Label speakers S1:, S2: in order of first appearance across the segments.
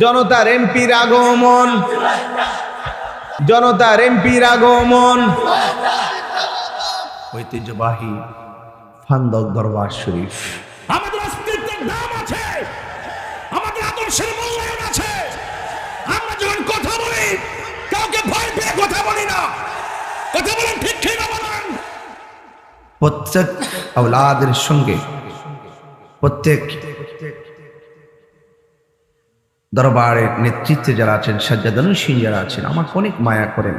S1: জনতার এমপির আগমন, জনতার এমপির আগমন। ঐতিহ্যবাহী ফান্দক দরবার শরীফ।
S2: আমাদের অস্তিত্বের দাম আছে, আমাদের আদর্শের মূল্যায়ন আছে। আমরা যখন কথা বলি কাউকে ভয় পেয়ে কথা বলি না। কথা বলেন ঠিক ঠিক না বলেন?
S1: প্রত্যেক আওলাদের সঙ্গে প্রত্যেক দরবারের নেতৃত্বে যারা আছেন, সাজ্জাদানুশীন যারা আছেন, আমাকে অনেক মায়া করেন।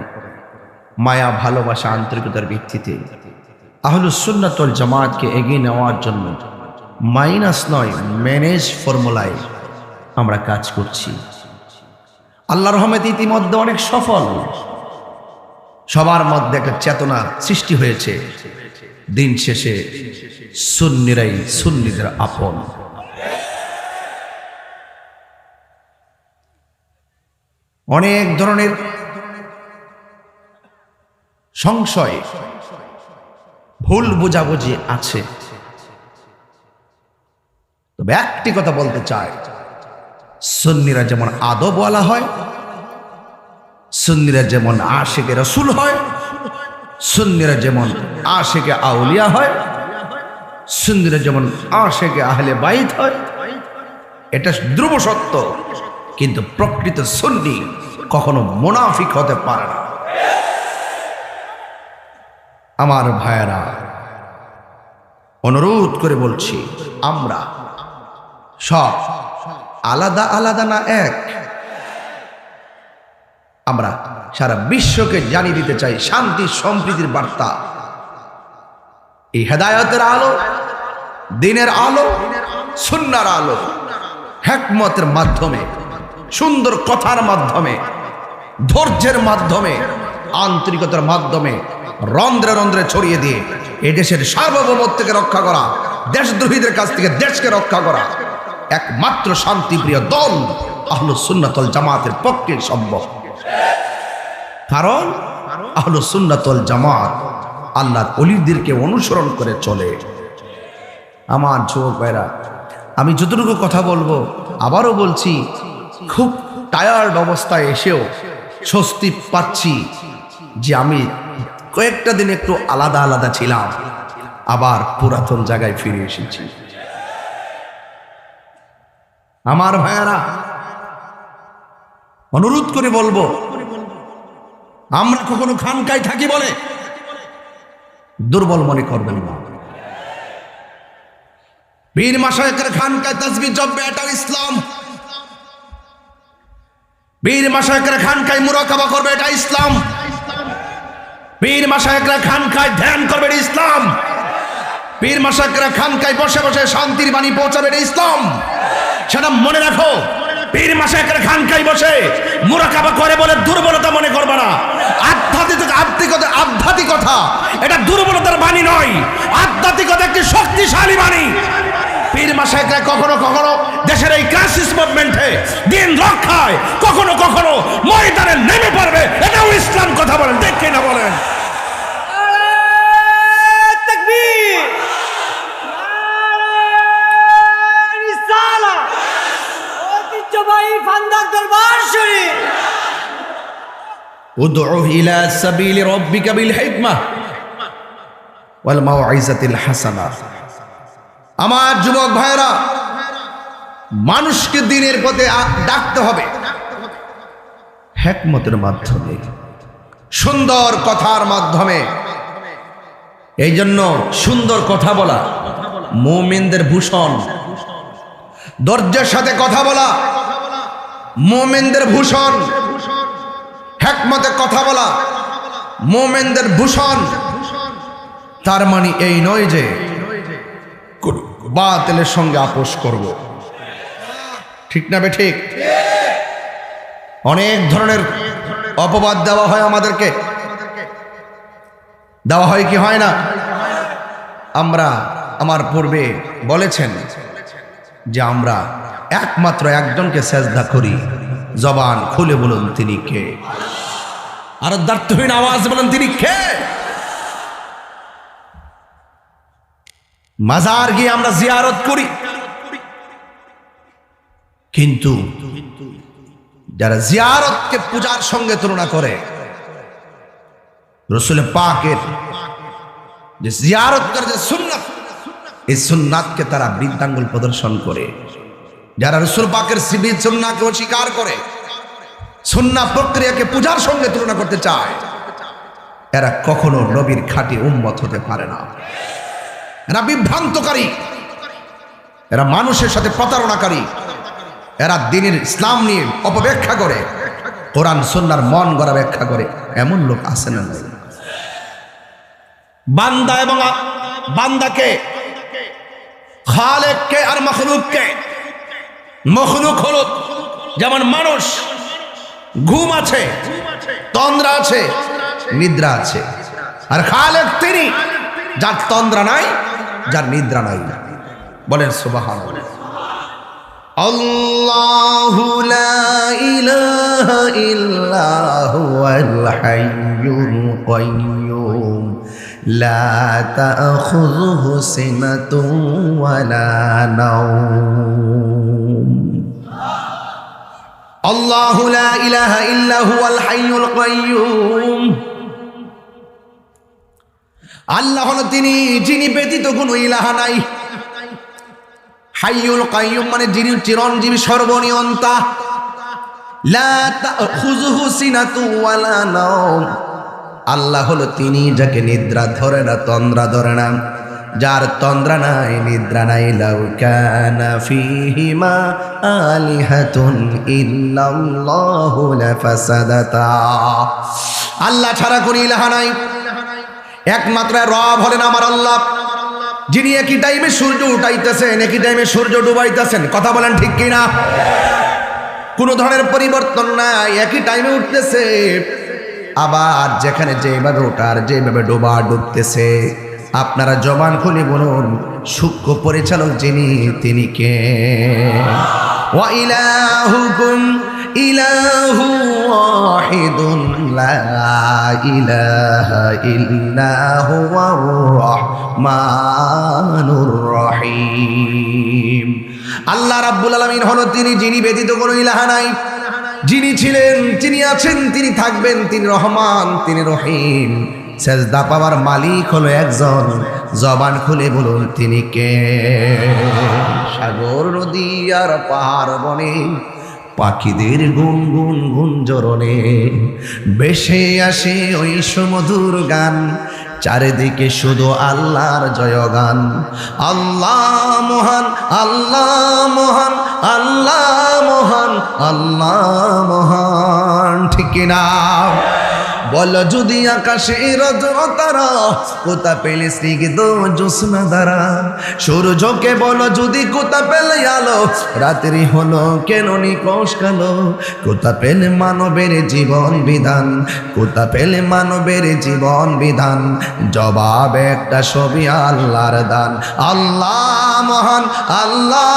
S1: মায়া, ভালোবাসা, আন্তরিকতার ভিত্তিতে আহলুস সুন্নাত ওয়াল জামাতকে এগিয়ে নেওয়ার জন্য মাইনাস নয়, ম্যানেজ ফর্মুলায় আমরা কাজ করছি। আল্লাহর রহমতে ইতিমধ্যে অনেক সফল। সবার মধ্যে একটা চেতনা সৃষ্টি হয়েছে। দিন শেষে সুন্নিরাই সুন্নিদের আপন। অনেক ধরনের সংশয়, ভুল বোঝাবুঝি আছে, তবে একটি কথা বলতে চাই, সুন্নিরা যেমন আদবওয়ালা হয়, সুন্নিরা যেমন আশিকে রাসূল হয়, সুন্নিরা যেমন আশিকে আউলিয়া হয়, সুন্নিরা যেমন আশিকে আহলে বাইত হয়, এটা ধ্রুব সত্য। কিন্তু প্রকৃত সুন্নি কখনো মুনাফিক হতে পারে না। আমার ভাইয়েরা, অনুরোধ করে বলছি, আমরা সব আলাদা আলাদা না, এক। আমরা সারা বিশ্বকে জানিয়ে দিতে চাই শান্তি সম্প্রীতির বার্তা। এই হেদায়েতের আলো, দিনের আলো, সুন্নাহর আলো, হিকমতের মাধ্যমে, সুন্দর কথার মাধ্যমে, ধৈর্যের মাধ্যমে, আন্তরিকতার মাধ্যমে রন্ধ্রে রন্ধ্রে ছড়িয়ে দিয়ে এই দেশের সার্বভৌমত্বকে রক্ষা করা, দেশদ্রোহীদের কাছ থেকে দেশকে রক্ষা করা একমাত্র শান্তিপ্রিয় দল আহলুস সুন্নাত ওয়াল জামাতের পক্ষে সম্ভব। কারণ আহলুস সুন্নাত ওয়াল জামাত আল্লাহর ওলিদেরকে অনুসরণ করে চলে। আমার যুবক ভাইরা, আমি যতটুকু কথা বলবো, আবারও বলছি, খুব টায়ার্ড অবস্থায় এসেও স্বস্তি পাচ্ছি যে আমি কয়েকটা দিন একটু আলাদা আলাদা ছিলাম, আবার পুরাতন জায়গায় ফিরে এসেছি। আমার ভাইয়ারা, অনুরোধ করে বলবো, আমরা কখনো খানকায় থাকি বলে দুর্বল মনে করবেন না। পীর মাশায়েখের খানকায় তাসবিহ জপবে, এটাও ইসলাম। পীর মাশায়েখের খানকায় মুরাকাবা করবে, এটা ইসলাম। পীর মাশায়েখরা খানকায় ধ্যান করবে, এটা ইসলাম। পীর মাশায়েখরা খানকায় বসে বসে শান্তির বাণী পৌঁছাবে, এটা ইসলাম। সেটা মনে রাখো। পীর মাশায়েখরা খানকায় বসে মুরাকাবা করে বলে দুর্বলতা মনে করবে না। আধ্যাত্মিকতা এটা দুর্বলতার বাণী নয়, আধ্যাত্মিকতা একটি শক্তিশালী বাণী। পীর মাশায়েখরা কখনো কখনো দেশের এই ক্রাইসিস মুভমেন্টে, দিন রক্ষায় কখনো কখনো ময়দানে নেমে পড়বে, এটাও ইসলাম। কথা বলেন, দেখে না বলেন? উদউ ইলা সাবিলি রাব্বিকা বিল হিকমাহ ওয়াল মাউইজাতিল হাসানাহ। আমার যুবক ভাইরা, মানুষকে দিনের পথে ডাকতে হবে হিকমতের মাধ্যমে, সুন্দর কথার মাধ্যমে। এই জন্য সুন্দর কথা বলা মুমিনদের ভূষণ, ধৈর্যের সাথে কথা বলা মুমিনদের ভূষণ, হিকমতে কথা বলা মুমিনদের ভূষণ। তার মানে এই নয় যে বাতিলের সঙ্গে আপোষ করব, ঠিক না বে ঠিক? অনেক ধরনের অপবাদ দেওয়া হয় আমাদেরকে, দেওয়া হয় কি হয় না? আমরা, আমার পূর্বে বলেছেন যে আমরা একমাত্র একজনকে সেজদা করি, জবান খুলে বলুন তিনি কে? আর দ্বার্থহীন আওয়াজ বলুন তিনি কে? মাজার গিয়ে আমরা জিয়ারত করি, কিন্তু যারা জিয়ারতকে পূজার সঙ্গে তুলনা করে, রাসূল পাকের যে জিয়ারত করে যে সুন্নাত, এই সুন্নাতকে তারা বৃদ্ধাঙ্গুল প্রদর্শন করে। যারা রাসূল পাকের সিবির সুন্নাহকে অস্বীকার করে, সুন্নাহ প্রক্রিয়াকে পূজার সঙ্গে তুলনা করতে চায়, এরা কখনো নবীর খাঁটি উম্মত হতে পারে না। এরা বিভ্রান্তকারী, এরা মানুষের সাথে প্রতারণাকারী, এরা দ্বীনের ইসলাম নিয়ে অপব্যাখ্যা করে, কোরআন সুন্নাহর মন গড়া ব্যাখ্যা করে। এমন লোক আছে না? বান্দা এবং বান্দাকে, খালেককে আর মখলুককে, মখলুক হলো যেমন মানুষ, ঘুম আছে, তন্দ্রা আছে, নিদ্রা আছে, আর খালেক তিনি যার তন্দ্রা নাই, যার নিদ্রা নাই। বলেন সুবহানাল্লাহ। আল্লাহু লা ইলাহা ইল্লা হুয়াল হাইয়ুল কাইয়্যুম লা তাখুযুহু সিনাতুন ওয়ালা নাওম। আল্লাহু লা ইলাহা ইল্লা হুয়াল হাইয়ুল কাইয়্যুম। আল্লাহ হলো তিনি যিনি ব্যতীত কোনো ইলাহা নাই। হাইয়ুল কাইয়্যুম মানে যিনি চিরঞ্জীবী, সর্বনিয়ন্তা। লা তাখুযুহু সিনাতুন ওয়ালা নাওম। আল্লাহ হলো তিনি যাকে নিদ্রা ধরে না, তন্দ্রা ধরে না, যার তন্দ্রা নাই, নিদ্রা নাই। লাউ কানা ফীহিমা আলিহাতুন ইল্লাল্লাহু লাফাসাদাতা। আল্লাহ ছাড়া কোনো ইলাহা নাই, একমাত্র রব হলেন আমার আল্লাহ, যিনি একই টাইমে সূর্য উঠাইতেছেন, একই টাইমে সূর্য ডুবাইতেছেন। কথা বলেন ঠিক কিনা? কোনো ধরনের পরিবর্তন নাই, একই টাইমে উঠতেছে, আবার যেখানে যেভাবে ওঠার, যেভাবে ডোবা ডুবতেছে। আপনারা জবান খুলে বলুন, সূক্ষ্ম পরিচালক যিনি, তিনি কে? ওয়া ইলাহুকুম ইলাহু ওয়াহিদুন লা ইলাহা ইল্লা হুয়ার রহমানুর রহিম। আল্লাহ রাব্বুল আলামিন হলো তিনি যিনি ব্যতীত কোনো ইলাহা নাই, যিনি ছিলেন, তিনি আছেন, তিনি থাকবেন, তিনি রহমান, তিনি রহিম। সেজদা পাওয়ার মালিক হলো একজন, জবান খুলে বলুন তিনি কে? সাগর, নদী আর পাহাড় বনে পাখিদের গুনগুন গুঞ্জরণে বেশে আসে ওই সুমধুর গান, চারিদিকে শুধু আল্লাহর জয়গান। আল্লাহ মহান, আল্লাহ মহান, আল্লাহ মহান, আল্লাহ মহান। ঠিক না? বলো যদি আকাশে রজনী তারা, কোথা পেলে স্নিগ্ধ জ্যোৎস্না ধারা? সূর্যকে বলো যদি কোথা পেলে আলো, রাত্রি হলো কেন নিকষ কালো? কোথা পেলে মানবের জীবন বিধান, কোথা পেলে মানবের জীবন বিধান? জবাব একটা, ছবি আল্লাহর দান। আল্লাহ মহান, আল্লাহ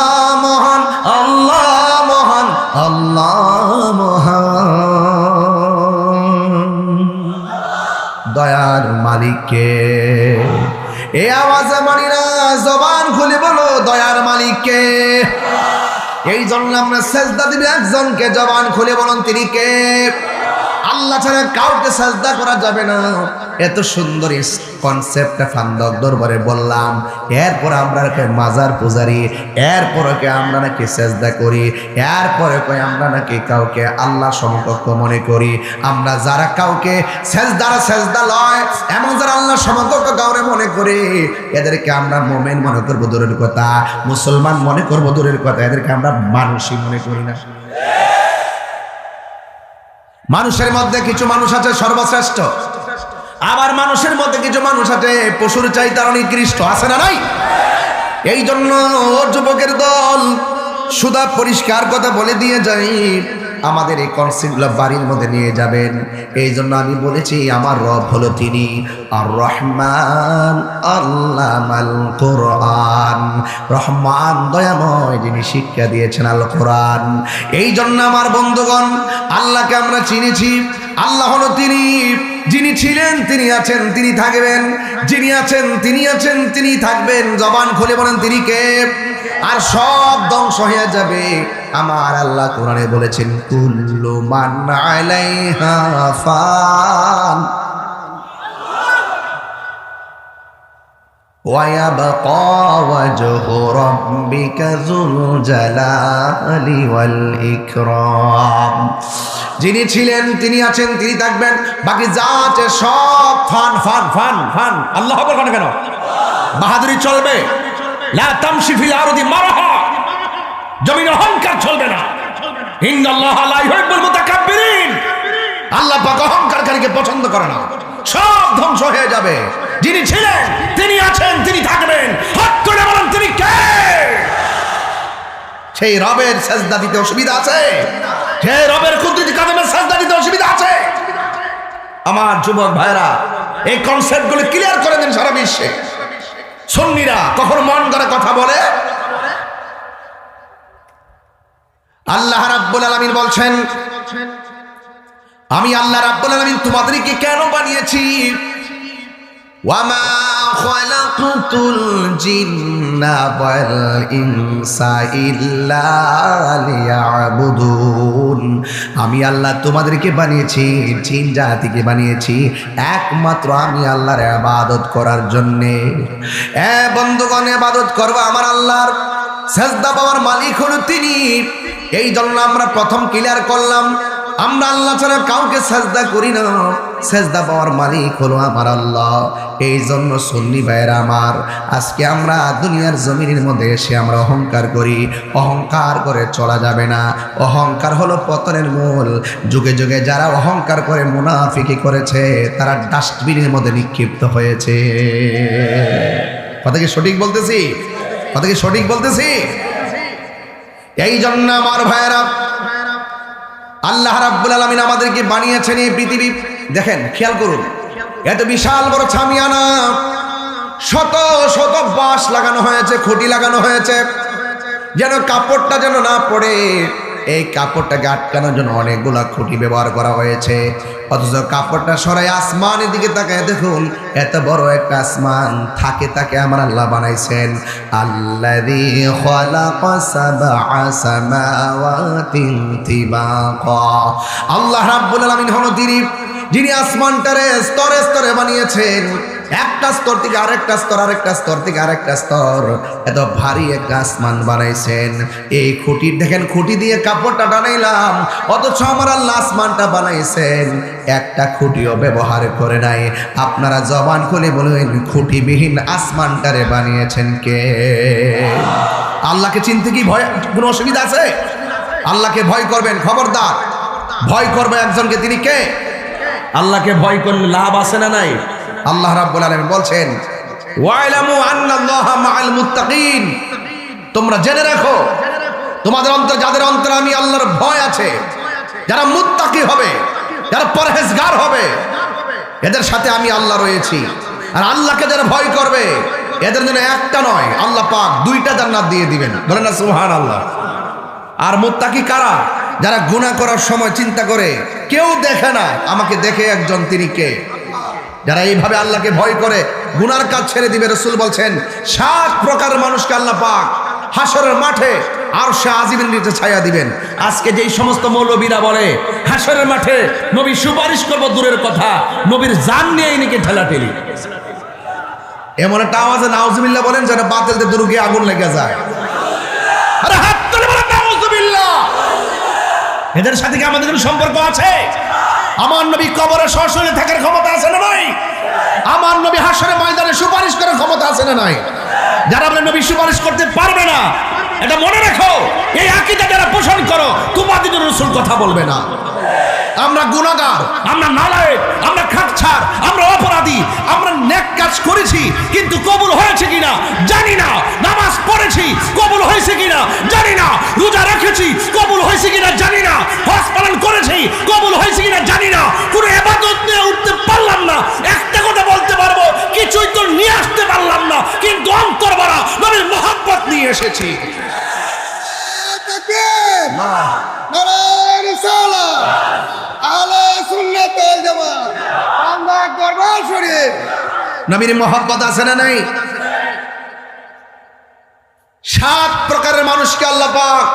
S1: মহান, আল্লাহ মহান, আল্লাহ মহান। দয়ার মালিককে। এ আওয়াজে মানি না, জবান খুলে বলো দয়ার মালিককে। এই জন্য আমরা সেজদা দিবে একজনকে, জবান খুলে বলুন তিনি কে? আল্লাহ ছাড়া কাউকে সেজদা করা যাবে না। এত সুন্দর কনসেপ্টটা ফান্দক দরবারে বললাম। এরপর আমরা মাজার পূজারি, এরপরে আমরা নাকি সেজদা করি, এরপরে আমরা নাকি কাউকে আল্লাহ সমকক্ষ মনে করি। আমরা যারা কাউকে সেজদা লয়, এমন যারা আল্লাহ সমকক্ষ কাউরে মনে করে, এদেরকে আমরা মোমেন মনে করবো দূরের কথা, মুসলমান মনে করবো দূরের কথা, এদেরকে আমরা মানুষই মনে করি না। মানুষের মধ্যে কিছু মানুষ আছে সর্বশ্রেষ্ঠ, আবার মানুষের মধ্যে কিছু মানুষ আছে পশুর চাইতে আরো নিকৃষ্ট। আছে না নাই? এই জন্য যুবকের দল সুদা পরিষ্কার কথা বলে দিয়ে যাই, আমাদের এই কনসেপ্টগুলো বাড়ির মধ্যে নিয়ে যাবেন। এই জন্য আমি বলেছি আমার রব হলো তিনি আর রহমান, আল্লামাল কোরআন। রহমান দয়াময়, যিনি শিক্ষা দিয়েছেন আল কোরআন। এই জন্য আমার বন্ধুগণ, আল্লাহকে আমরা চিনেছি। আল্লাহ হলো তিনি যিনি ছিলেন, তিনি আছেন, তিনি থাকবেন। যিনি আছেন, তিনি আছেন, তিনি থাকবেন। জবান খুলে বলেন তিনি কে? আর সব ধ্বংস হয়ে যাবে। আমার আল্লাহ কোরআনে বলেছেন কুল্লু মান আলাইহা ফান وَيَبْقَى وَجْهُ رَبِّكَ ذُو الْجَلَالِ وَالْإِكْرَامِ। যিনি ছিলেন, তিনি আছেন, তিনি থাকবেন, বাকি যা আছে সব ফান ফান ফান ফান। আল্লাহ আকবার বলেন কেন? বাহাদুরি চলবে? লা তামশি ফিল আরদি মারহা, জমিনে অহংকার চলবে না। ইন্নাল্লাহা লা ইউহিব্বুল মুতাকাব্বিরিন, আল্লাহ পাক অহংকারকারীকে পছন্দ করে না। সব ধ্বংস হয়ে যাবে। যিনি ছিলেন, তিনি আছেন, তিনি থাকবেন। হাত করে বলেন তিনি কে? সেই রবের সাজদা দিতে অসুবিধা আছে? সেই রবের কুদরতি কদমে সাজদা দিতে অসুবিধা আছে? আমার যুবক ভাইরা, এই কনসেপ্টগুলো ক্লিয়ার করে দেন সারা বিশ্বে। সুন্নিরা কখন মন করে কথা বলে? আল্লাহ রাব্বুল আলামিন বলছেন, আমি আল্লাহ রাব্বুল আলামিন তোমাদেরকে কেন বানিয়েছি? ওয়ামা খালাকতুল জিন্না ওয়াল ইনসা ইল্লা লিয়াবুদুন। আমি আল্লাহ তোমাদেরকে বানিয়েছি, জিন জাতিকে বানিয়েছি একমাত্র আমি আল্লাহর ইবাদত করার জন্যে। বন্ধুগণ, ইবাদত করবা আমার আল্লাহর, সাজদা পাওয়ার মালিক হলো তিনি। এই জন্য আমরা প্রথম ক্লিয়ার করলাম, আমরা আল্লাহ ছাড়া কাউকে সাজদা করি না, সাজদা পাওয়ার মালিক হলো আমার আল্লাহ। এই জন্য সুন্নি ভাইয়েরা আমার, আজকে আমরা দুনিয়ার জমিনের মধ্যে এসে আমরা অহংকার করি। অহংকার করে চলা যাবে না। অহংকার হলো পতনের মূল। যুগে যুগে যারা অহংকার করে মুনাফিকি করেছে, তারা ডাস্টবিনের মধ্যে নিক্ষিপ্ত হয়েছে। কথা কি সঠিক বলতেছি? কথা কি সঠিক বলতেছি? এই জন্য আমার ভাইয়েরা, আল্লাহ রাব্বুল আলামিন আমাদেরকে বানিয়েছেন এই পৃথিবী। দেখেন, খেয়াল করুন, এত বিশাল বড় ছামিয়ানা, শত শত বাঁশ লাগানো হয়েছে, খুঁটি লাগানো হয়েছে, যেন কাপড়টা যেন না পড়ে। এই কাপড়টাকে আটকানোর জন্য অনেকগুলা খুঁটি ব্যবহার করা হয়েছে। অথচ কাপড়টা সরাই আসমানের দিকে তাকায় দেখুন, এত বড় একটা আসমান থাকে তাকে আমার আল্লাহ বানাইছেন। আল্লাযী খালাকা সাবআ সামাওয়াতিন তিবাকা। আল্লাহ রাব্বুল আলামিন হলো তিনি, যিনি আসমানটারে স্তরে স্তরে বানিয়েছেন। একটা স্তর থেকে আরেকটা স্তর, আরেকটা স্তর থেকে আরেকটা স্তর, এত ভারী একটা আসমান বানাইছেন। এই খুঁটি দেখেন, খুঁটি দিয়ে কাপড়টা টানাইলাম, অথচ আমার আল্লাহ আসমানটা বানাইছেন, একটা খুঁটিও ব্যবহার করে নাই। আপনারা জবান খুলে বলেন, খুঁটিবিহীন আসমানটারে বানিয়েছেন কে? আল্লাহকে চিনতে কি ভয় কোনো অসুবিধা আছে? আল্লাহকে ভয় করবেন, খবরদার। ভয় করবে একজনকে, তিনি কে? আল্লাহকে ভয় করলে লাভ আছে না নাই? আল্লাহ রাব্বুল আলামিন বলছেন, ওয়াইলামু আন্নাল্লাহা মাআল মুত্তাকিন। তোমরা জেনে রাখো, তোমাদের অন্তর, যাদের অন্তরে আমি আল্লাহর ভয় আছে, যারা মুত্তাকি হবে, যারা পরহেজগার হবে, এদের সাথে আমি আল্লাহ রয়েছি। আর আল্লাহকে যারা ভয় করবে, এদের জন্য একটা নয়, আল্লাহ পাক দুইটা জান্নাত দিয়ে দিবেন। বলেন না সুবহানাল্লাহ। আর মুত্তাকি কারা? যারা গুনাহ করার সময় চিন্তা করে, কেউ দেখে না, আমাকে দেখে একজন, তিনি কে? যারা এইভাবে আল্লাহকে ভয় করে গুনার কাজ ছেড়ে দিবে। রাসূল বলছেন, 7 প্রকার মানুষকে আল্লাহ পাক হাসরের মাঠে আরশে আজিমের নিচে ছায়া দিবেন। আজকে যেই সমস্ত মৌলবীরা বলে হাসরের মাঠে নবী সুপারিশ করব, দূরের কথা, নবীর জান নিয়ে নাকি ঠেলাঠেলি, এমন একটা আওয়াজে নাউজুবিল্লাহ বলেন যেন বাতিলতে দুর্গে আগুন লেগে যায়। আরে হাত তুলে বলেন নাউজুবিল্লাহ। এদের সাথে কি আমাদের কোনো সম্পর্ক আছে? আমার নবী কবরে সশরীরে থাকার ক্ষমতা আছে না নাই? আমার নবী হাসরের ময়দানে সুপারিশ করার ক্ষমতা আছে না নাই? যারা বলে নবী সুপারিশ করতে পারবে না, এটা মনে রাখো, এই আকীদা যারা পোষণ করো, তোমাদের রাসূল কথা বলবে না। আমরা গুনাহগার, আমরা নালায়েক, আমরা খাকছাড়, আমরা অপরাধী, আমরা নেক কাজ করেছি কিন্তু কবুল হয়েছে কিনা জানি না। নামাজ পড়েছি, কবুল হয়েছে কিনা জানি না। রোজা রেখেছি, কবুল হয়েছে কিনা জানি না। হজ পালন করেছি, কবুল হয়েছে কিনা জানি না। কোনো ইবাদত নিয়ে উঠতে পারলাম না। একটা কথা বলতে পারবো, কিছুই তো নিয়ে আসতে পারলাম না, কিন্তু অন্তর ভরা নবীর মহব্বত নিয়ে এসেছি। নবীর মহব্বত আছে না নাই? সাত প্রকারের মানুষকে আল্লাহ পাক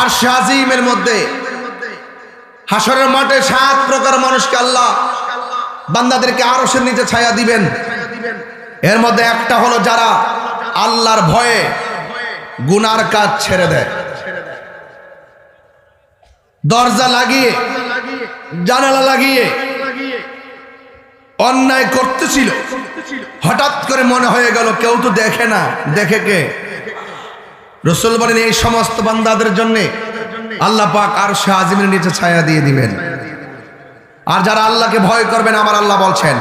S1: আরশে আজিমের মধ্যে হাসরের মাঠে সাত প্রকার মানুষকে আল্লাহ বান্দাদেরকে আরশের নিচে ছায়া দিবেন। এর মধ্যে একটা হলো যারা আল্লাহর ভয়ে গুনার কাজ ছেড়ে দেয়, দরজা লাগিয়ে জানালা লাগিয়ে অন্যায় করতেছিল, হঠাৎ করে মনে হয়ে গেল কেউ তো দেখে না, দেখে কে? রাসূল বলেন এই সমস্ত বান্দাদের জন্য আল্লাহ পাক আরশে আজিমের নিচে ছায়া দিয়ে দিবেন। আর যারা আল্লাহকে ভয় করবেন আমার আল্লাহ বলছেন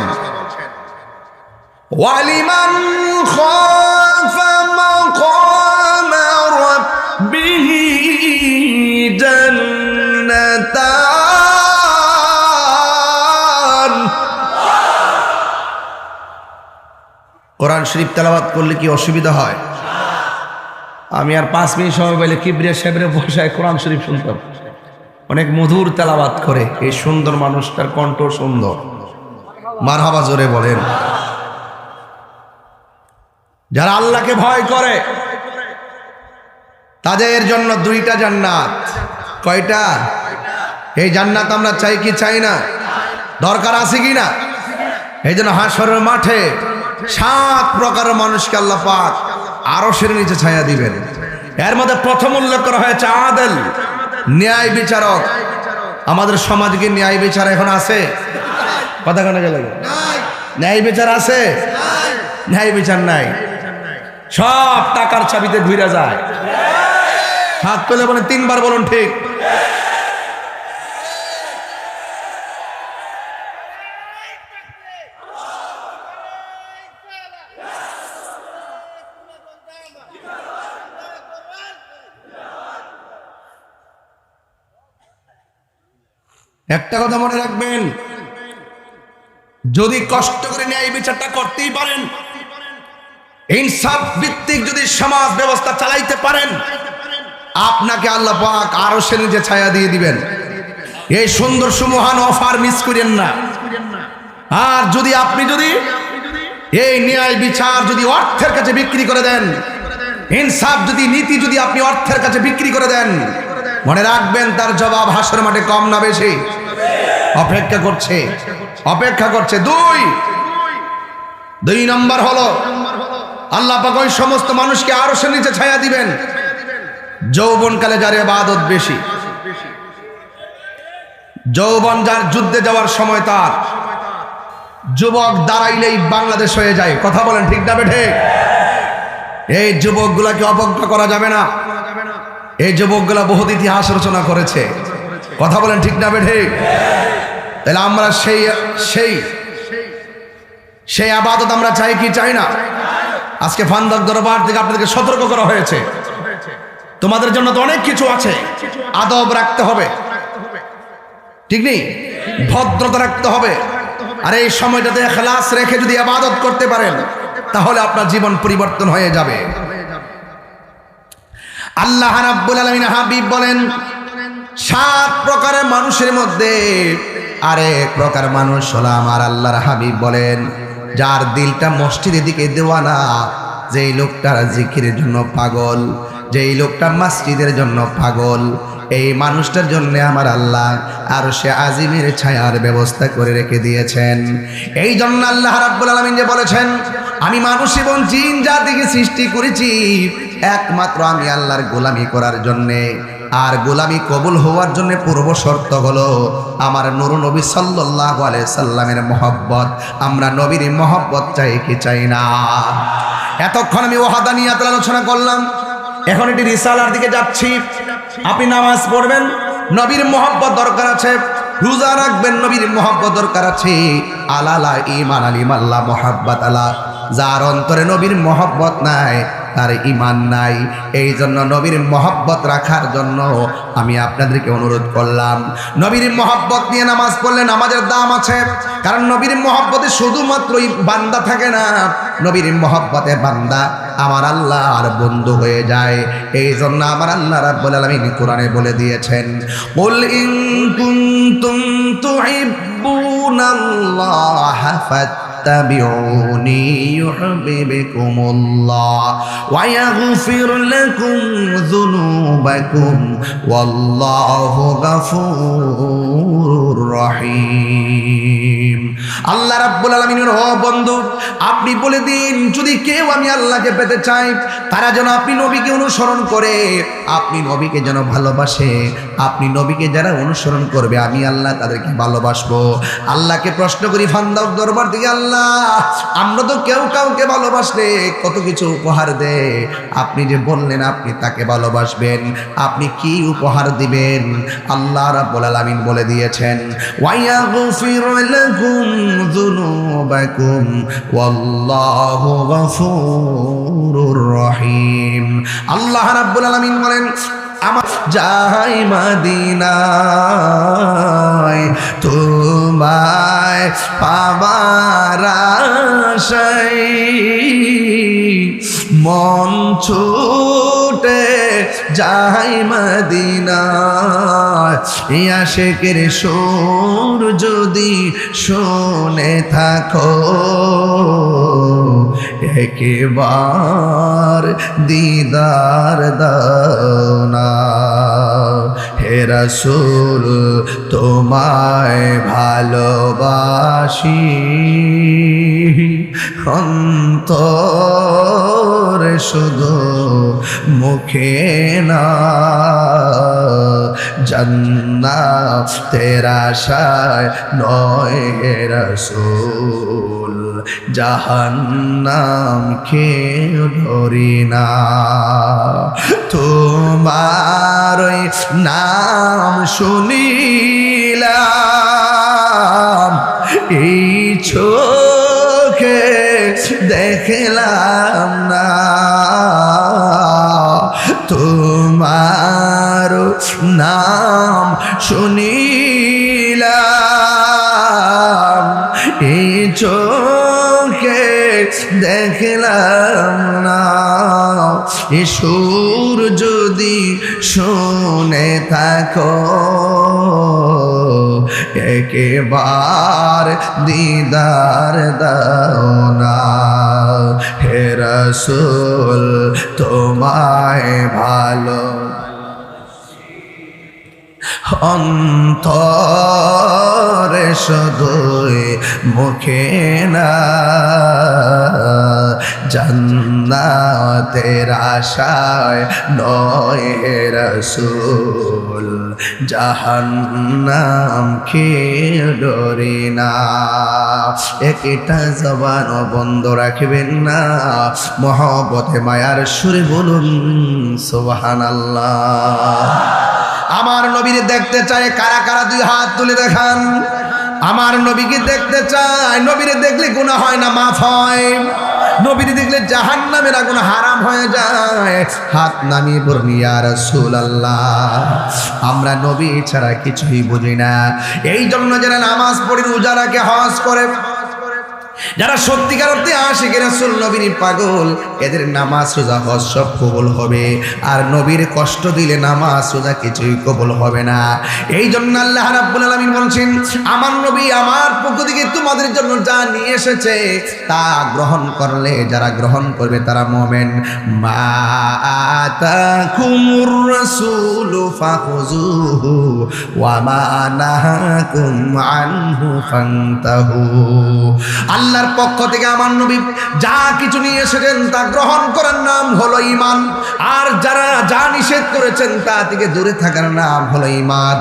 S1: ওয়ালিমান খাফা মাকামা রাব্বিহি জান্নাতান। কোরআন শরীফ তেলাওয়াত করলে কি অসুবিধা হয়? আমি আর 5 মিনিট সময় পেলে কিবরিয়া সাহেবের বসায় কোরআন শরীফ শুনতাম, অনেক মধুর তেলাওয়াত করে। এই সুন্দর মানুষটার কণ্ঠ সুন্দর, মারহাবা জোরে বলেন। যারা আল্লাহকে ভয় করে তাদের জন্য 2টা জান্নাত। কয়টা? এই জান্নাত আমরা চাই কি চাই না? দরকার আছে কি না? এই জন্য হাসরের মাঠে 7 প্রকারের মানুষকে আল্লাহ পাক আরশের নিচে ছায়া দিবেন। এর মধ্যে প্রথম উল্লেখ করা হয়েছে আদেল, ন্যায় বিচারক। আমাদের সমাজে কি ন্যায় বিচার এখন আছে? কথা কানে গেল, ন্যায় বিচার আছে? ন্যায় বিচার নাই, সব টাকার চাবিতে ঘুরে যায়। হাত পেলে বলেন 3 বার বলুন ঠিক। একটা কথা মনে রাখবেন, যদি কষ্ট করে ন্যায় বিচারটা করতেই পারেন, ইনসাফ ভিত্তিক যদি সমাজ ব্যবস্থা চালাইতে পারেন, আপনাকে আল্লাহ পাক আরশের নিচে ছায়া দিয়ে দিবেন। এই সুন্দর সুমহান অফার মিস করেন না। আর যদি আপনি এই ন্যায় বিচার যদি অর্থের কাছে বিক্রি করে দেন, ইনসাফ যদি নীতি যদি আপনি অর্থের কাছে বিক্রি করে দেন, মনে রাখবেন তার জবাব হাসরের মাঠে কম না বেশি অপেক্ষা করছে। 2 নম্বর হলো আল্লাহ পাক ওই সমস্ত মানুষকে আরশের নিচে ছায়া দিবেন যৌবনকালে যার ইবাদত বেশি। যৌবন যার যুদ্ধে যাওয়ার সময়, তার যুবক দাঁড়াইলেই বাংলাদেশ হয়ে যায়। কথা বলেন ঠিক না বেঠে? এই যুবকগুলাকে অবজ্ঞা করা যাবে না। এই যুবকগুলা বহুত ইতিহাস রচনা করেছে। কথা বলেন ঠিক না বেঠে? তাহলে আমরা সেই আবাদত আমরা চাই কি চাই না? আজকে ফান্দক দরবার থেকে আপনাদেরকে সতর্ক করা হয়েছে, তোমাদের জন্য তো অনেক কিছু আছে, আদব রাখতে হবে, ঠিক নেই? ভদ্রতা রাখতে হবে। আর এই সময়টাতে ইখলাস রেখে যদি ইবাদত করতে পারেন, তাহলে আপনার জীবন পরিবর্তন হয়ে যাবে। আল্লাহ রাব্বুল আলামিন হাবিব বলেন 7 প্রকারের মানুষের মধ্যে আরেক প্রকার মানুষ হলো আমার আল্লাহর হাবিব বলেন যার দিলটা মসজিদের দিকে দেওয়ানা, যেই লোকটা জিকিরের জন্য পাগল, যেই লোকটা মসজিদের জন্য পাগল, এই মানুষটার জন্য আমার আল্লাহ আরশে আজিমের ছায়ার ব্যবস্থা করে রেখে দিয়েছেন। এই জন্য আল্লাহ রাব্বুল আলামিন যে বলেছেন, আমি মানুষ এবং জিন জাতিকে সৃষ্টি করেছি একমাত্র আমি আল্লাহর গোলামি করার জন্যে। আর গোলামি কবুল হওয়ার জন্য পূর্ব শর্ত হলো আমার নূর নবী সাল্লাল্লাহু আলাইহি সাল্লামের মহব্বত। আমরা নবীর মহব্বত চাই কি চাই না? এতক্ষণ আমি ওয়াহদানিয়াত আলোচনা করলাম, এখন এটি রিসালার দিকে যাচ্ছি। আপনি নামাজ পড়বেন, নবীর মহব্বত দরকার আছে। রোজা রাখবেন, নবীর মহব্বত দরকার আছে। আলালা ঈমান আলিমাল্লাহ মুহাব্বাত আলা, যার অন্তরে নবীর মহব্বত নাই তার ঈমান নাই। এই জন্য নবীর মহব্বত রাখার জন্য আমি আপনাদেরকে অনুরোধ করলাম, নবীর মহব্বত নিয়ে নামাজ পড়লে নামাজের দাম আছে। কারণ নবীর মহব্বতে শুধুমাত্রই বান্দা থাকে না, নবীর মহব্বতে বান্দা আমার আল্লাহর বন্ধু হয়ে যায়। এই জন্য আমার আল্লাহ রাব্বুল আলামিন কোরআনে বলে দিয়েছেন, কুল ইন কুনতুম তুহিব্বুনাল্লাহা فاتبعوني يحببكم الله ويغفر لكم ذنوبكم والله غفور رحيم আল্লাহ রাব্বুল আলামিনের ও বন্ধু আপনি বলে দিন যদি কেউ আমি আল্লাহকে পেতে চাই তারা যেন আপনি নবীকে অনুসরণ করে, আপনি নবীকে যেন ভালোবাসে, আপনি নবীকে যারা অনুসরণ করবে আমি আল্লাহ তাদেরকে ভালোবাসবো। আল্লাহকে প্রশ্ন করি ফান্দার দরবার থেকে, আল্লাহ আমরা তো কেউ কাউকে ভালোবাসলে কত কিছু উপহার দেয়, আপনি যে বললেন আপনি তাকে ভালোবাসবেন, আপনি কি উপহার দিবেন? আল্লাহ রাব্বুল আলামিন বলে দিয়েছেন ওয়ায়াগফির লাকুম যুনুবাকুম ওয়াল্লাহু গফুরুর রহিম। আল্লাহ রাব্বুল আলামিন বলেন আমার যাই মদিনায় তোমায় পাবার আশায় মন ছুটে যাই মদিনায় আশিকের সুর যদি শুনে থাকো একবার দিদার দাও না হে রাসূল তোমায় ভালোবাসি অন্তরে শুধু মুখে না জান্নাতের আশায় নয় হে রাসূল জাহান্নাম খেয়ে ধরি না তোমার নাম শুনিলাম এই চোখে দেখলাম না তোমার নাম শুনিলাম এই চোখে দেখলাম না এ সুর যদি শুনে থাকো একবার দিদার দাও না হে রাসূল তোমায় ভালো অন্তরে শুধুই মুখে না জান্নাতের আশায় নয় হে রাসূল জাহান্নাম খেয়ে ডরি না। একটা জবান বন্ধ রাখবেন না, মহব্বতে মায়ার সুরে বলুন সুবহানাল্লাহ। আমার নবীকে দেখতে চায় কারা কারা দুই হাত তুলে দেখান। আমার নবীকে দেখতে চায়, নবীরে দেখলে গুনাহ হয় না মাফ হয়, নবীরে দেখলে জাহান্নামের আগুন হারাম হয়ে যায়। হাত নামিয়ে বলুন ইয়া রাসূলুল্লাহ। আমরা নবী ছাড়া কিছুই বুঝি না, এই জন্য যারা নামাজ পড়ে রোজা রাখে হজ করে, যারা সত্যিকার অর্থে আশিকে রাসূল নবীর পাগল, এদের নামাজ রোজা হজ সব কবুল হবে, আর নবীর কষ্ট দিলে নামাজ রোজা কিছুই কবুল হবে না। এই জন্য আল্লাহ রাব্বুল আলামিন বলছেন আমার নবী আমার পক্ষ থেকে তোমাদের জন্য যা নিয়ে এসেছে তা গ্রহণ করলে, যারা গ্রহণ করবে তারা মুমিন। মা আতাকুমুর রাসূলু ফাখুযুহু ওয়া মা নাহাকুম আনহু ফান্তাহু। আল্লাহর পক্ষ থেকে আমার নবী যা কিছু নিয়ে এসেছেন তা গ্রহণ করার নাম হলো ঈমান, আর যারা যা নিষেধ করেছেন তা থেকে দূরে থাকার নাম হলো ঈমান।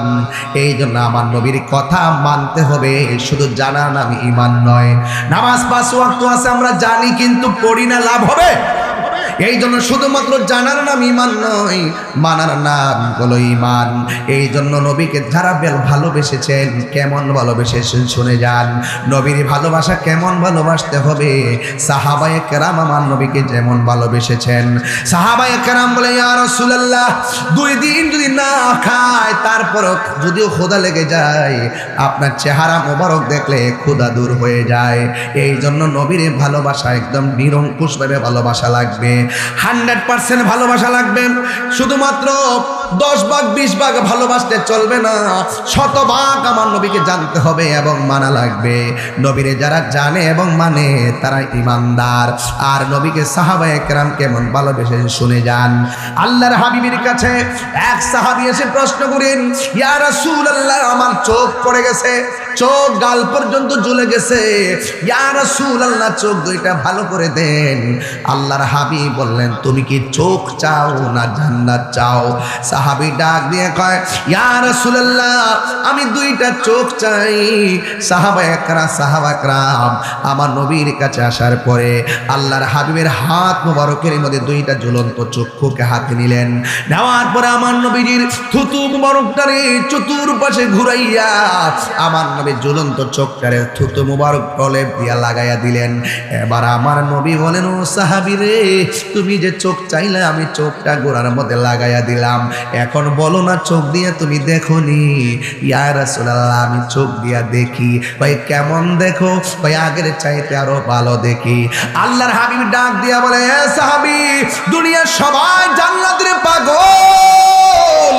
S1: এই জন্য আমার নবীর কথা মানতে হবে, শুধু জানার নাম ঈমান নয়। নামাজ 5 ওয়াক্ত আছে আমরা জানি কিন্তু পড়ি না, লাভ হবে? এই জন্য শুধুমাত্র জানার নাম ঈমান নয়, মানার নাম হলো ঈমান। এই জন্য নবীকে যারা ভালোবেসেছেন, কেমন ভালোবেসেছেন শুনে যান। নবীর ভালোবাসা কেমন ভালোবাসতে হবে, সাহাবায়ে কেরাম আমার নবীকে যেমন ভালোবেসেছেন। সাহাবায়ে কেরাম বলে ইয়া রাসূলুল্লাহ 2 দিন যদি না খায় তারপরও যদিও ক্ষুধা লেগে যায়, আপনার চেহারা মোবারক দেখলে ক্ষুধা দূর হয়ে যায়। এই জন্য নবীর ভালোবাসা একদম নিরঙ্কুশভাবে ভালোবাসা লাগবে, 100% ভালোবাসা লাগবে। শুধুমাত্র 10 ভাগ 20 ভাগ ভালোবাসতে চলবে না, শতভাগ আমার নবীকে জানতে হবে এবং মানা লাগবে। নবীরে যারা জানে এবং মানে তারা ঈমানদার। আর নবীকে সাহাবায়ে কেরাম কেমন ভালোবেসে শুনে যান। আল্লাহর হাবিবের কাছে এক সাহাবী এসে প্রশ্ন করেন, ইয়া রাসূলুল্লাহ, আমার চোখ পড়ে গেছে, চোখ গাল পর্যন্ত জ্বলে গেছে, ইয়া রাসূলুল্লাহ চোখ দুইটা ভালো করে দেন। আল্লাহর হাবিব বললেন, তুমি কি চোখ চাও না জান্নাত চাও? সাহাবী ডাক দিয়ে কয়, ইয়া রাসূলুল্লাহ, আমি দুইটা চোখ চাই। সাহাবাকরাম আমার নবীর কাছে আসার পরে আল্লাহর হাবিবের হাত মুবারকের মধ্যে দুইটা জ্বলন্ত চক্ষুকে হাতে নিলেন। নেওয়ার পরে আমার নবীর থুতু মুবারকটারে চতুর্পাশে ঘুরাইয়া আমার নবীর জ্বলন্ত চোখটারে থুতু মুবারক প্রলেপ দিয়া লাগাইয়া দিলেন। এবার আমার নবী বলেন, ও সাহাবী রে, তুমি যে চোখ চাইলে আমি চোখটা গোড়ার মধ্যে লাগাইয়া দিলাম, এখন বলো না চোখ দিয়ে তুমি দেখোনি? ইয়া রাসূলুল্লাহ, আমি চোখ দিয়া দেখি। ভাই কেমন দেখো? ভাই আগের চাইতে আরো ভালো দেখি। আল্লাহর হাবিব ডাক দিয়া বলে, এ সাহাবী, দুনিয়ার সবাই জান্নাতের পাগল,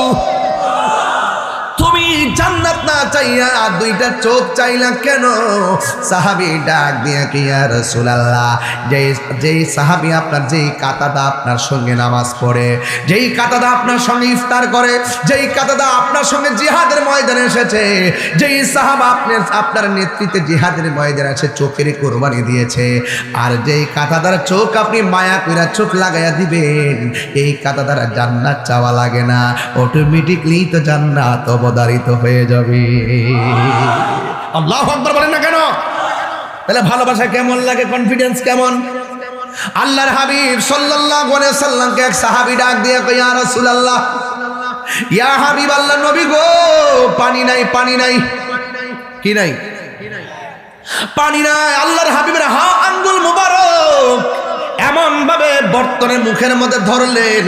S1: তুমি জান্নাত না চাইয়া দুইটা চোখ চাইলা কেন? সাহাবী ডাক দিয়া কি, ইয়া রাসূলুল্লাহ, যেই সাহাবী আপনার যেই কাতাদা আপনার সঙ্গে নামাজ পড়ে, যেই কাতাদা আপনার সঙ্গে ইফতার করে, যেই কাতাদা আপনার সঙ্গে জিহাদের ময়দানে এসেছে, যেই সাহাবা আপনার নেতৃত্বে জিহাদের ময়দানে এসে চোখের কোরবানি দিয়েছে, আর যেই কাতাদার চোখ আপনি মায়া কইরা চোখ লাগাইয়া দিবেন, এই কাতাদার জান্নাত চাওয়া লাগে না, অটোমেটিকলি তো জান্নাত অবধারিত হয়ে যাবে। আল্লাহু আকবার বলেন না কেন? তাহলে ভালোবাসা কেমন লাগে, কনফিডেন্স কেমন? আল্লাহর হাবিব সাল্লাল্লাহু আলাইহি সাল্লামকে এক সাহাবী ডাক দিয়ে কয়, ইয়া রাসূলুল্লাহ, ইয়া হাবিব আল্লাহ, নবী গো, পানি নাই, পানি নাই। কি নাই? পানি নাই। আল্লাহর হাবিবের আঙ্গুল মুবারক এমন ভাবে বর্তনে মুখের মধ্যে ধরলেন,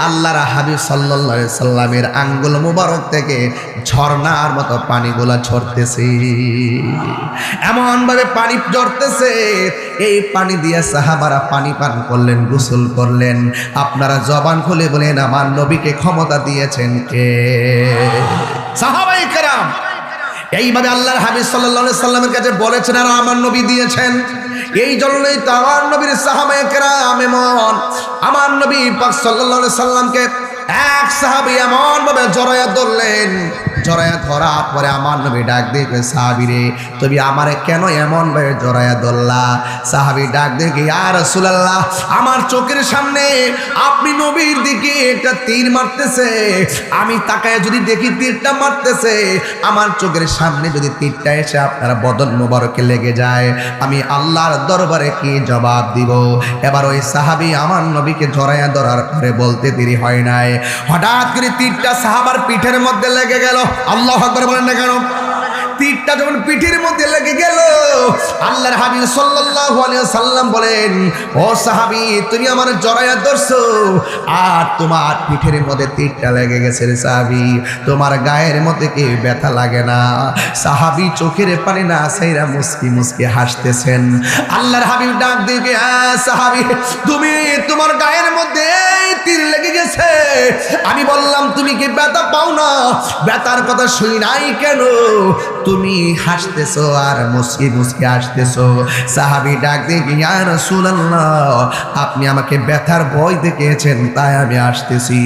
S1: আল্লাহর হাবিব সাল্লাল্লাহু আলাইহি সাল্লামের আঙ্গুল মুবারক থেকে ঝর্ণার মতো পানিগুলা ঝরতেছে, এমন ভাবে পানি ঝরতেছে। এই পানি দিয়ে সাহাবারা পানি পান করলেন, গোসল করলেন। আপনারা জবান খুলে বলেন, আমার নবীকে ক্ষমতা দিয়েছেন কে? সাহাবায়ে কেরাম এইভাবে আল্লাহর হাবিব সাল্লাল্লাহু আলাইহি সাল্লামের কাছে বলেছেন, আর আমার নবী দিয়েছেন। এই জন্যই তো আমার নবীর সাহাবায়ে কেরাম এমন, আমার নবী পাক সাল্লাল্লাহু আলাইহি সাল্লামকে এক সাহাবী এমন ভাবে জড়াইয়া ধরলেন, জড়াইয়া ধরার পরে আমার নবী ডাক দিয়ে কয়, সাহাবী রে, তুমি আমারে কেন এমন ভাবে জড়াইয়া ধরলা? সাহাবী ডাক দিয়ে, ইয়া রাসূলুল্লাহ, আমার চোখের সামনে আপনি নবীর দিকে একটা তীর মারতেছে, আমি তাকায় যদি দেখি তীরটা মারতেছে, আমার চোখের সামনে যদি তীরটা এসে আপনার বদন মোবারকে লেগে যায়, আমি আল্লাহর দরবারে কি জবাব দিব? এবার ওই সাহাবী আমার নবীকে জড়াইয়া ধরার পরে বলতে দেরি হয় নাই, হঠাৎ করে তীরটা সাহাবার পিঠের মধ্যে লেগে গেল। আল্লাহু আকবার বলেন না কেন? তীরটা যখন পিঠের মধ্যে লেগে গেল, আল্লাহর হাবিব সাল্লাল্লাহু আলাইহি সাল্লাম বলেন, ও সাহাবী, তুমি আমার জড়াইয়া ধরছো আর তোমার পিঠের মধ্যে তীরটা লেগে গেছে রে সাহাবী, তোমার গায়ের মধ্যে কি ব্যথা লাগে না? সাহাবী চোখের পানি না ছাইরা মুস্কি মুস্কি হাসতেছেন। আল্লাহর হাবিব ডাক দিয়ে, হ্যাঁ সাহাবী, তুমি তোমার গায়ের মধ্যে তীর লেগে গেছে, আমি বললাম তুমি কি ব্যথা পাও না? ব্যথার কথা শুনি নাই কেন? তুমি হাসতেছো আর মুস্কি মুস্কি হাসতেছো। সাহাবী ডাক দিয়ে, ইয়া রাসূলুল্লাহ, আপনি আমাকে ব্যথার ভয় দেখিয়েছেন তাই আমি হাসতেছি।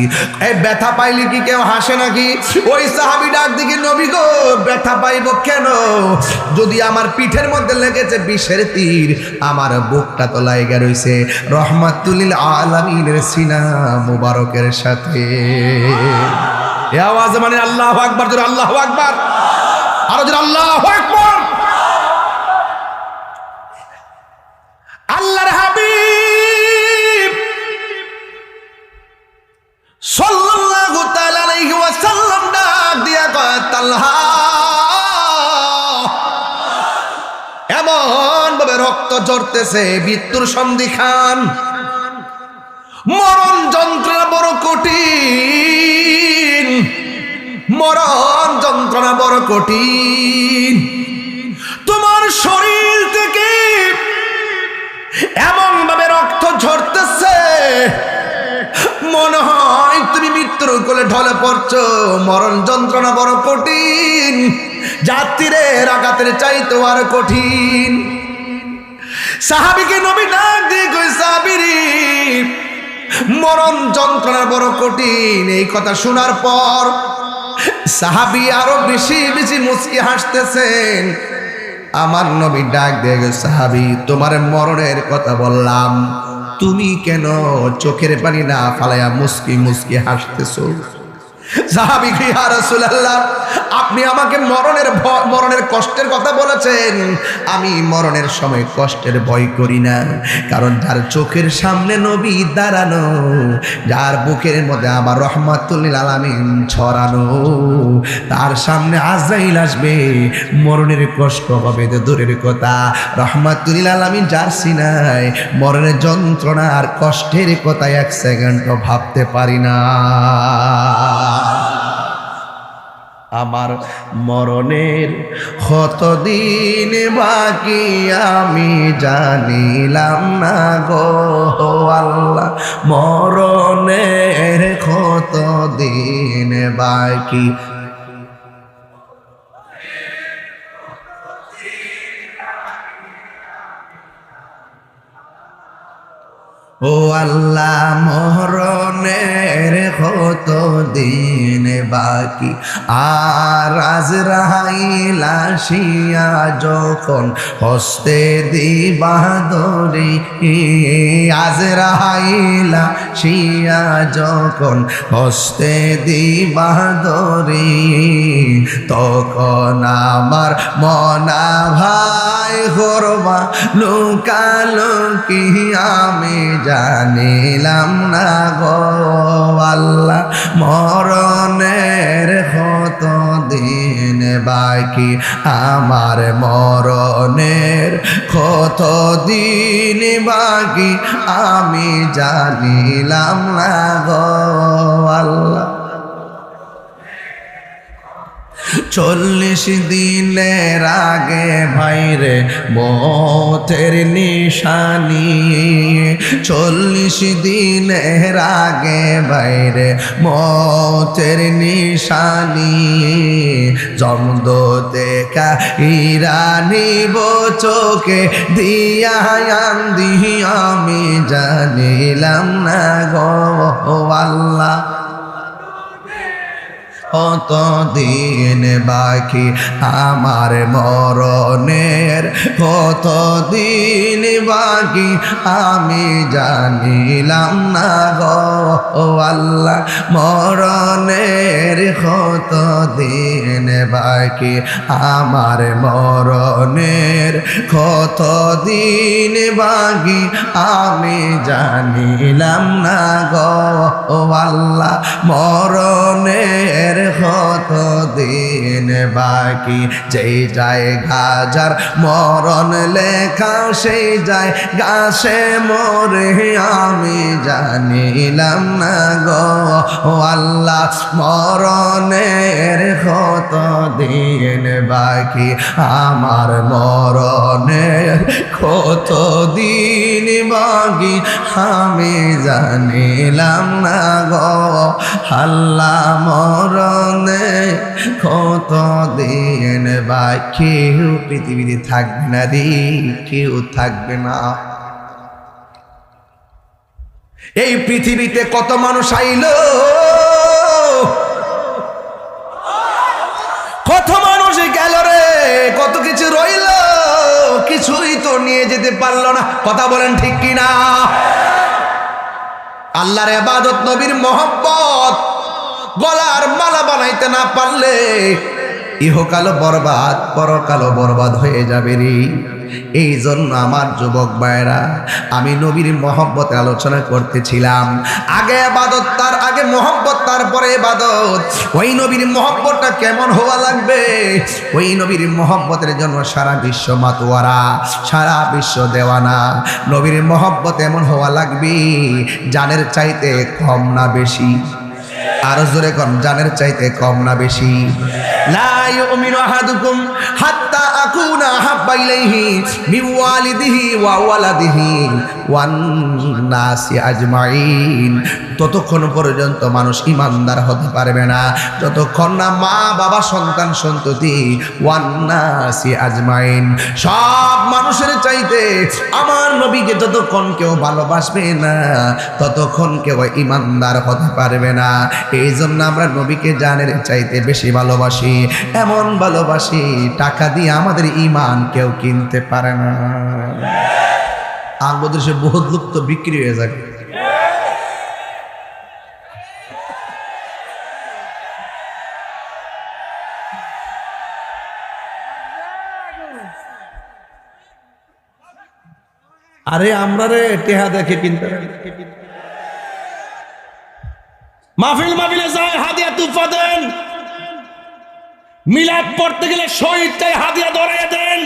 S1: এই ব্যথা পাইলে কি কেউ হাসে নাকি? ওই সাহাবী ডাক দিয়ে, নবী গো, ব্যথা পাইব কেন? যদি আমার পিঠের মধ্যে লেগেছে বিষের তীর, আমার বুকটা তো লাইগা রইছে রহমাতুল লিল আলামিনের সিনা মুবারকের সাথে। এই আওয়াজে মানে আল্লাহু আকবার, জোরে আল্লাহু আকবার, আরো জোরে আল্লাহু আকবার। আল্লাহর হাবিব সাল্লাল্লাহু তাআলা আলাইহি ওয়াসাল্লাম ডাক দিয়া কয়, তালহা, এমন ভাবে রক্ত ঝরতেছে, মৃত্যুর সন্ধিক্ষণ, মরণ যন্ত্রণা বড় কঠিন, মরণ যন্ত্রণা বড় কঠিন। তোমার শরীর থেকে এমন ভাবে রক্ত ঝরতেছে, মনে হয় তুমি মৃত্যুর কোলে ঢলে পড়ছো, মরণ যন্ত্রণা বড় কঠিন, যাত্রীর আঘাতের চাইতে আর কঠিন। সাহাবীকে নবী ডাক দিয়ে কই, সাহাবীরে মরণ যন্ত্রণা বড় কঠিন। এই কথা শোনার পর সাহাবী আরো বেশি বেশি মুচকি হাসতেছেন। আমার নবী ডাক দিয়ে গেছে, সাহাবী তোমার মরণের কথা বললাম, তুমি কেন চোখের পানি না ফালাইয়া মুচকি মুচকি হাসতেছো? সাহাবী কি, ইয়া রাসূলুল্লাহ আপনি আমাকে মরণের কষ্টের কথা বলেছেন, আমি মরণের সময় কষ্টের ভয় করি না, কারণ যার চোখের সামনে নবী দাঁড়ানো, যার বুকের মধ্যে আমার রহমাতুল লিল আলামিন ছড়ানো, তার সামনে আজরাইল আসবে, মরণের কষ্ট হবে তো দূরের কথা, রহমাতুল লিল আলামিন যার সিনায় মরণের যন্ত্রণা আর কষ্টের কথা এক সেকেন্ডও ভাবতে পারি না। আমার মরণের কতদিন বাকি আমি জানিলাম না গো আল্লাহ, মরণের কতদিন বাকি। ও আল্লাহ মরণের কত দিন বাকি, আর আজরাইল আসিয়া যখন হস্তে দিবা ধরি, আজরাইল আসিয়া যখন হস্তে দিবা ধরি, তখন আমার মনা ভাই করবা লুকালুকি আমি জানিলাম না গো আল্লাহ, মরণের কত দিন বাকি, আমার মরণের কত দিন বাকি আমি জানিলাম না গো আল্লাহ। 40 দিনের আগে ভাইরে মতের নিশানি, 40 দিনের আগে ভাইরে মতের নিশানি, জমদতে কাইরানি চোখে দিয়া আন্দি আমি জানিলাম না গো আল্লাহ, কত দিন বাকি আমার মরণের কত দিন বাকি আমি জানিলাম না গো আল্লাহ, মরণের কত দিন বাকি আমার মরণের কত দিন বাকি আমি জানিলাম না গো আল্লাহ, মরণের কত দিন বাকি। যেই জায়গা যার মরণ লেখা সেই জায়গা সে মরে আমি জানিলাম না গো আল্লাহ, মরণের কত দিন বাকি আমার মরণের কত দিন বাকি আমি জানিলাম না গো আল্লাহ, মরণে কত দিন বাকি। কেউ পৃথিবীতে থাকবে না রে, কেউ থাকবে না। এই পৃথিবীতে কত মানুষ আইলো, কত মানুষ গেল রে, কত কিছু রইল, কিছুই তো নিয়ে যেতে পারলো না। কথা বলেন ঠিক কিনা? আল্লাহর ইবাদত, নবীর মহব্বত গলার মালা বানাইতে না পারলে ইহকালও বরবাদ, পরকালও বরবাদ হয়ে যাবে রে। এই জন্য আমার যুবক ভাইরা, আমি নবীর মহব্বতে আলোচনা করতেছিলাম। আগে ইবাদত, তার আগে মহব্বত, তারপরে ইবাদত। ওই নবীর মহব্বতটা কেমন হওয়া লাগবে? ওই নবীর মহব্বতের জন্য সারা বিশ্ব মাতোয়ারা, সারা বিশ্ব দেওয়ানা। নবীর মহব্বত এমন হওয়া লাগবে জানের চাইতে কম না বেশি। আর জোরে কোন জানের চাইতে কম না বেশি? লা ইউমিনু আহাদুকুম হাত্তা আকুনা হাব্বা ইলাইহি মিন ওয়ালিদিহি ওয়া ওয়ালাদিহি ওয়ান নাসি আজমাইন। ততক্ষণ পর্যন্ত মানুষ ইমানদার হতে পারবে না যতক্ষণ না মা বাবা সন্তান সন্ততি ওয়ান নাসি আজমাইন সব মানুষের চাইতে আমার নবীকে যতক্ষণ কেউ ভালোবাসবে না ততক্ষণ কেউ ইমানদার হতে পারবে না। এই জন্য আমরা নবীকে জানের চাইতে বেশি ভালোবাসি, এমন ভালোবাসি টাকা দিয়ে আমাদের ঈমান কেউ কিনতে পারে না। আমাদের সে বহুত লোক তো বিক্রি হয়ে যাবে। আরে আমরা রে টেহা দেখে কিনতে
S2: মাহফিলে যায় হাদিয়া তুফা দেন, মিলাদ পড়তে গেলে শহীদ চাই হাদিয়া ধরাইয়া দেন,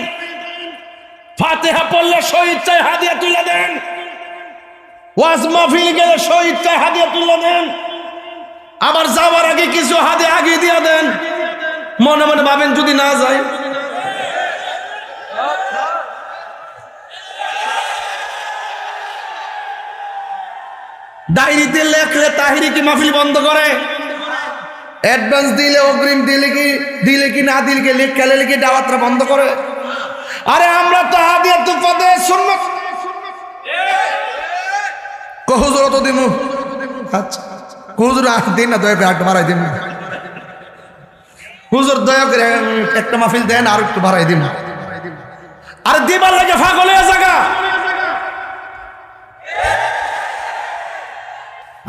S2: ফাতিহা পড়লে শহীদ চাই হাদিয়া তুলে দেন, ওয়াজ মাহফিল গেলে শহীদ চাই হাদিয়া তুলে দেন, আবার যাওয়ার আগে কিছু হাদিয়া আগে দিয়ে দেন। মনে মনে ভাবেন যদি না যায়, ডায়েরিতে লেখলে তাহিরি কি মাহফিল বন্ধ করে?
S1: অ্যাডভান্স দিলে অগ্রিম দিলে কি না দিলে কি লেখলে কি দাওয়াতটা বন্ধ করে?
S2: আরে আমরা তো হাদিয়া তুফা দেই সুন্নাত।
S1: হুজুর তো দিমু, আচ্ছা হুজুর দিন না দয়া করে একটু বাড়াই দিন, হুজুর দয়া করে একটা মাহফিল দেন আর একটু বাড়াই দিন।
S2: আরে দিবার লাগে পাগল হয়ে জায়গা।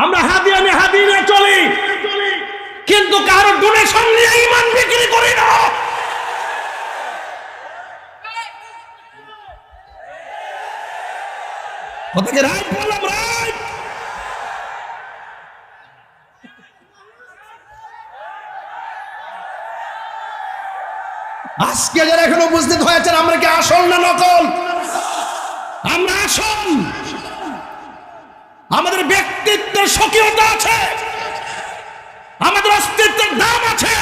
S2: আমরা হাদিয়া নিয়ে চলি, কিন্তু কারো ডোনেশন নিয়ে ঈমান বিক্রি করি না। কথা কি রাইট বললাম? রাইট। আজকে যারা এখন উপস্থিত হয়েছেন, আমরা কি আসল না নকল? আমরা আসল। আমাদের ব্যক্তিত্বের স্বকীয়তা আছে, আমাদের অস্তিত্বের দাম আছে,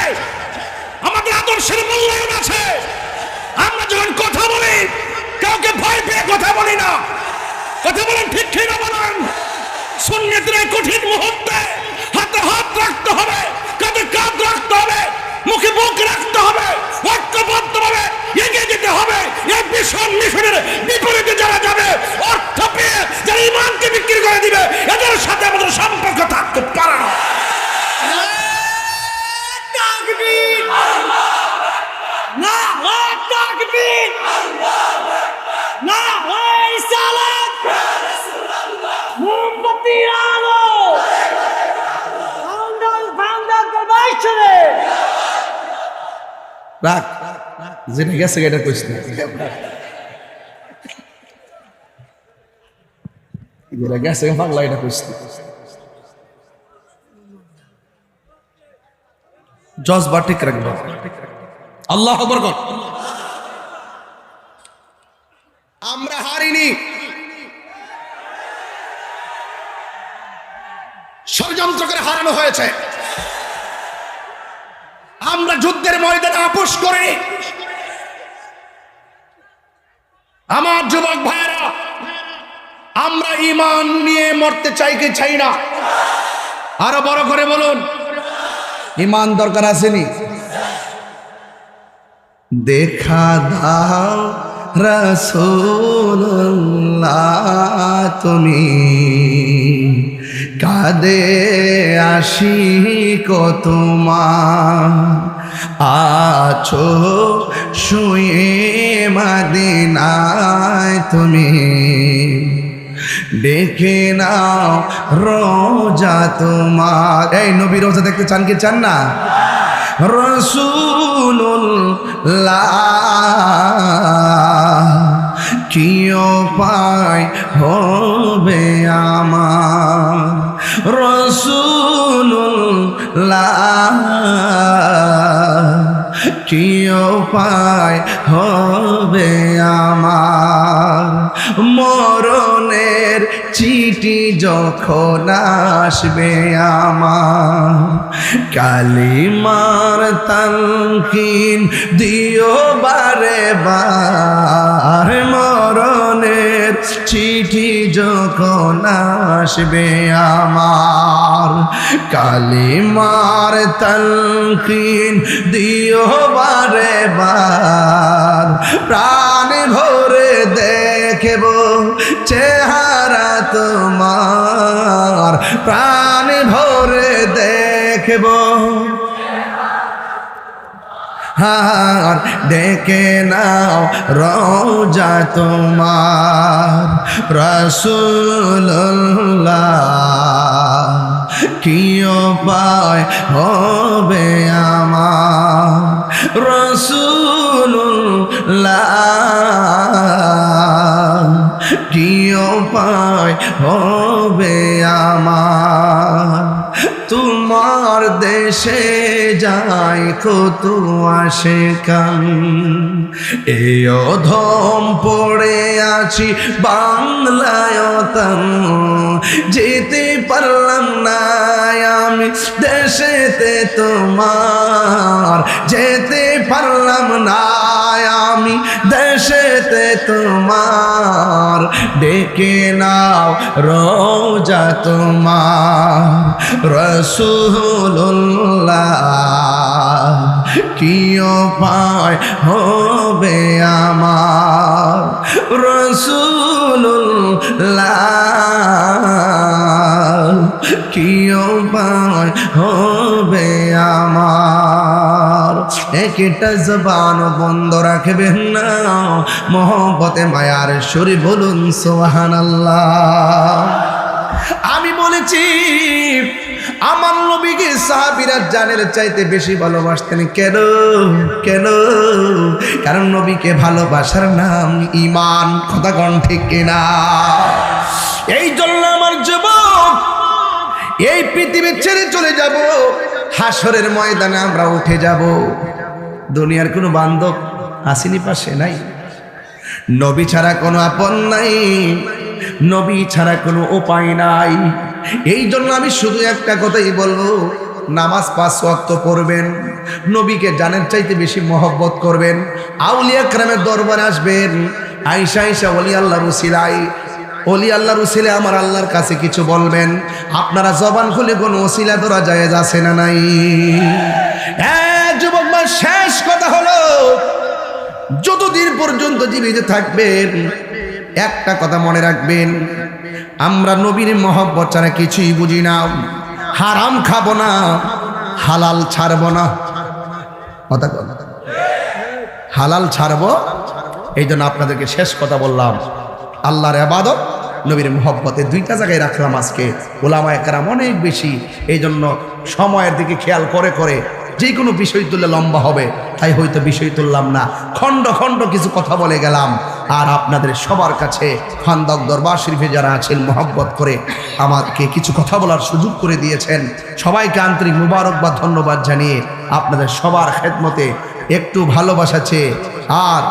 S2: আমাদের আদর্শের মূল্যায়ন আছে। আমরা যখন কথা বলি কাউকে ভয় পেয়ে কথা বলি না। কথা বলেন ঠিক না বলেন? সুন্নাতের এই কঠিন মুহূর্তে হাতে হাত রাখতে হবে, কাঁধে কাঁধ রাখতে হবে, মুখে মুখ রাখতে হবে, ঐক্যবদ্ধভাবে এগিয়ে যেতে হবে। এই মিশনের বিপরীতে যারা যাবে, অর্থ পেয়ে যারা ঈমানকে বিক্রি করে দিবে, এদের সাথে আমাদের সম্পর্ক থাকতে পারে না।
S1: রাখ যেটা গেছে এটা কইস না, যেটা গেছে পাগলা এটা কইস না। জজবা ঠিক রাখবা।
S2: আল্লাহু আকবার।
S1: আমরা হারিনি,
S2: ষড়যন্ত্র করে হারানো হয়েছে। আমরা যুদ্ধের ময়দানে আপোষ করিনি। আমার যুবক ভাইরা, আমরা ঈমান নিয়ে মরতে চাই কি চাই না? আরো বড় করে বলুন।
S1: ঈমান দরকার আসেনি? দেখা দাও রাসূলুল্লাহ তুমি, কাঁদে আসি তোমার, আছো শুয়ে মদিনায় তুমি, দেখে নাও রোজা তোমার। এই নবী রোজা দেখতে চান কি চান না? রাসূলুল্লাহ কি উপায় হবে আমার, রাসূলুল্লাহ কি উপায় হবে আমার, মরণ মরণের চিঠি যখন আসবে আমার, কালিমার তালকিন দিও বারে বার, মরণের চিঠি যখন আসবে আমার, কালিমার তালকিন দিও বারে বার, প্রাণ ভরে দেখব চেহারা তোমার, প্রাণ ভরে দেখব আর ডেকে নাও রওজা তোমার, রাসূলুল্লাহ কি উপায় হবে আমার, রাসূলুল্লাহ কি উপায় হবে আমার, তোমার দেশে যায় কত আশিকান, এই অধম পড়ে আছি বাংলায় তান, যেতে পারলাম না আমি দেশেতে তোমার, যেতে পারলাম না আমি দেশেতে তোমার, ডেকে নাও রওজা তোমার, রাসূলুল্লাহ কি উপায় হবে আমার, রাসূলুল্লাহ কি উপায় হবে আমার, একটা জবান বন্ধ রাখবেন না, মহব্বতে মায়ার সুরে বলুন সুবহানাল্লাহ। আমি বলেছি আমার নবীকে সাহাবীরা জানের চাইতে বেশি ভালোবাসতেন। কেন? কেন? কারণ নবীকে ভালোবাসার নাম ঈমান। কথা কোন ঠিক কিনা? এই জন্য আমার যুবক এই পৃথিবী ছেড়ে চলে যাব, হাসরের ময়দানে আমরা উঠে যাব। দুনিয়ার কোনো বান্ধব আসেনি, পাশে নাই, নবী ছাড়া কোনো আপন নাই, নবী ছাড়া কোনো উপায় নাই। এই জন্য আমি শুধু একটা কথাই বলবো, নামাজ 5 ওয়াক্ত পড়বেন, নবীকে জানের চাইতে বেশি মহব্বত করবেন, আউলিয়া কেরামের দরবারে আসবেন, আয়েশা ওলি আল্লাহর উসিলায়, ওলি আল্লাহর উসিলায় আমার আল্লাহর কাছে কিছু বলবেন। আপনারা জবান খুলে কোনো ওসিলা ধরা জায়েজ আছে না নাই? যুবক, শেষ কথা হলো, যতদিন পর্যন্ত জীবিত থাকবেন একটা কথা মনে রাখবেন, আমরা নবীর মহব্বত ছাড়া কিছুই বুঝি না। হারাম খাবো না, হালাল ছাড়বো না। কথা বল, হালাল ছাড়বো। এই জন্য আপনাদেরকে শেষ কথা বললাম, আল্লাহর ইবাদত নবীর মহব্বতে দুইটা জায়গায় রাখলাম আজকে। ওলামায়ে কেরাম অনেক বেশি, এই জন্য সময়ের দিকে খেয়াল করে করে যে কোনো বিষয় তুললে লম্বা হবে, তাই হয়তো বিষয় তুললাম না, খণ্ড খণ্ড কিছু কথা বলে গেলাম। আর আপনাদের সবার কাছে খান্দক দরবার শরীফে যারা আছেন মহব্বত করে আমাকে কিছু কথা বলার সুযোগ করে দিয়েছেন, সবাইকে আন্তরিক মুবারকবাদ ধন্যবাদ জানিয়ে আপনাদের সবার খেদমতে একটু ভালোবাসা চেয়ে আর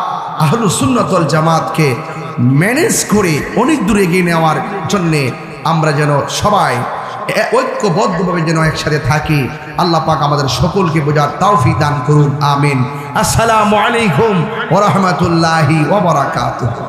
S1: আহলুস সুন্নাত ওয়াল জামাতকে ম্যানেজ করে অনেক দূরে এগিয়ে নেওয়ার জন্যে আমরা যেন সবাই ঐক্যবদ্ধভাবে যেন একসাথে থাকি। আল্লাহ পাক আমাদের সকলকে বোঝার তৌফিক দান করুন, আমিন। আসসালামু আলাইকুম ওয়া রাহমাতুল্লাহি ওয়া বারাকাতুহু।